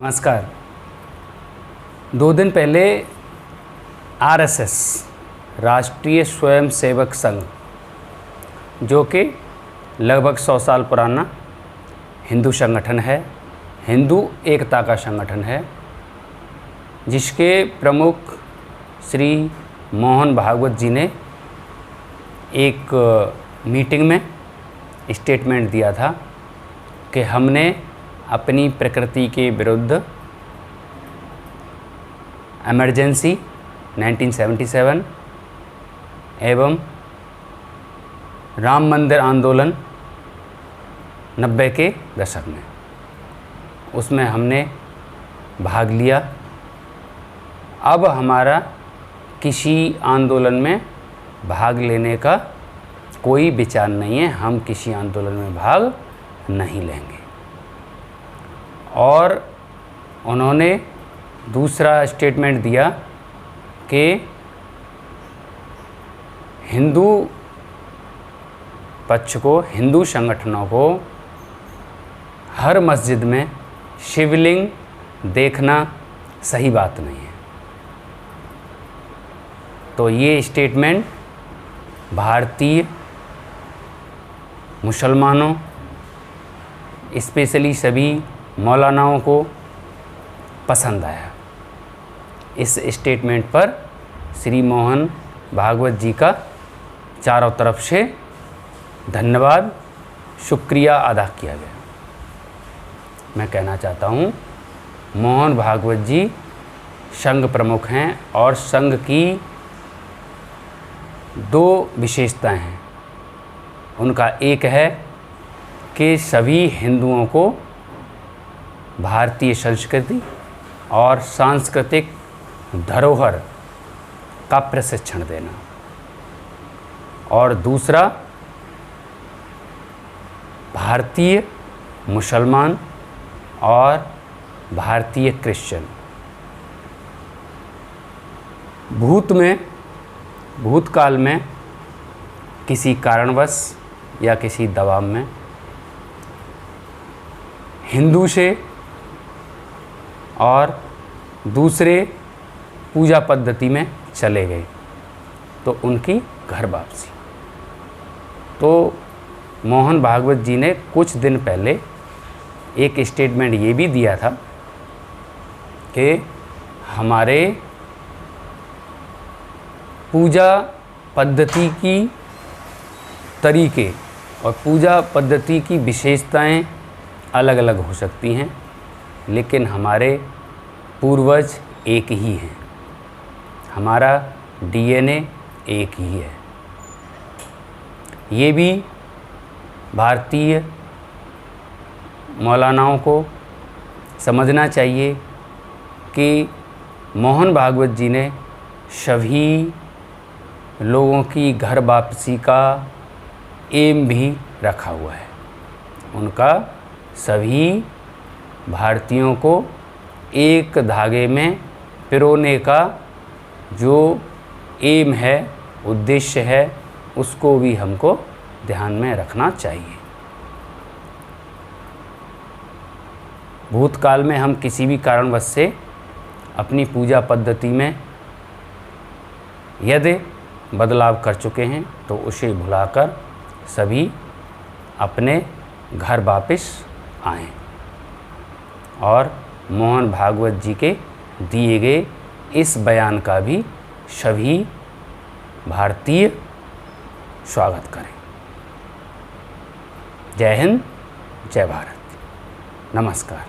नमस्कार। 2 दिन पहले आरएसएस राष्ट्रीय स्वयंसेवक संघ, जो कि लगभग 100 साल पुराना हिंदू संगठन है, हिंदू एकता का संगठन है, जिसके प्रमुख श्री मोहन भागवत जी ने एक मीटिंग में स्टेटमेंट दिया था कि हमने अपनी प्रकृति के विरुद्ध इमरजेंसी 1977 एवं राम मंदिर आंदोलन 90 के दशक में, उसमें हमने भाग लिया। अब हमारा किसी आंदोलन में भाग लेने का कोई विचार नहीं है, हम किसी आंदोलन में भाग नहीं लेंगे। और उन्होंने दूसरा स्टेटमेंट दिया कि हिंदू पक्ष को, हिंदू संगठनों को हर मस्जिद में शिवलिंग देखना सही बात नहीं है। तो ये स्टेटमेंट भारतीय मुसलमानों, स्पेशली सभी मौलानाओं को पसंद आया। इस स्टेटमेंट पर श्री मोहन भागवत जी का चारों तरफ से धन्यवाद, शुक्रिया अदा किया गया। मैं कहना चाहता हूँ, मोहन भागवत जी संघ प्रमुख हैं और संघ की 2 विशेषताएं हैं। उनका एक है कि सभी हिंदुओं को भारतीय संस्कृति और सांस्कृतिक धरोहर का प्रशिक्षण देना, और दूसरा भारतीय मुसलमान और भारतीय क्रिश्चियन भूतकाल में किसी कारणवश या किसी दबाव में हिंदू से और दूसरे पूजा पद्धति में चले गए, तो उनकी घर वापसी। तो मोहन भागवत जी ने कुछ दिन पहले एक स्टेटमेंट ये भी दिया था कि हमारे पूजा पद्धति की तरीके और पूजा पद्धति की विशेषताएं अलग अलग हो सकती हैं, लेकिन हमारे पूर्वज एक ही हैं, हमारा डीएनए एक ही है। ये भी भारतीय मौलानाओं को समझना चाहिए कि मोहन भागवत जी ने सभी लोगों की घर वापसी का एम भी रखा हुआ है। उनका सभी भारतीयों को एक धागे में पिरोने का जो एम है, उद्देश्य है, उसको भी हमको ध्यान में रखना चाहिए। भूतकाल में हम किसी भी कारणवश से अपनी पूजा पद्धति में यदि बदलाव कर चुके हैं, तो उसे भुलाकर सभी अपने घर वापस आएं और मोहन भागवत जी के दिए गए इस बयान का भी सभी भारतीय स्वागत करें। जय हिंद, जय भारत, नमस्कार।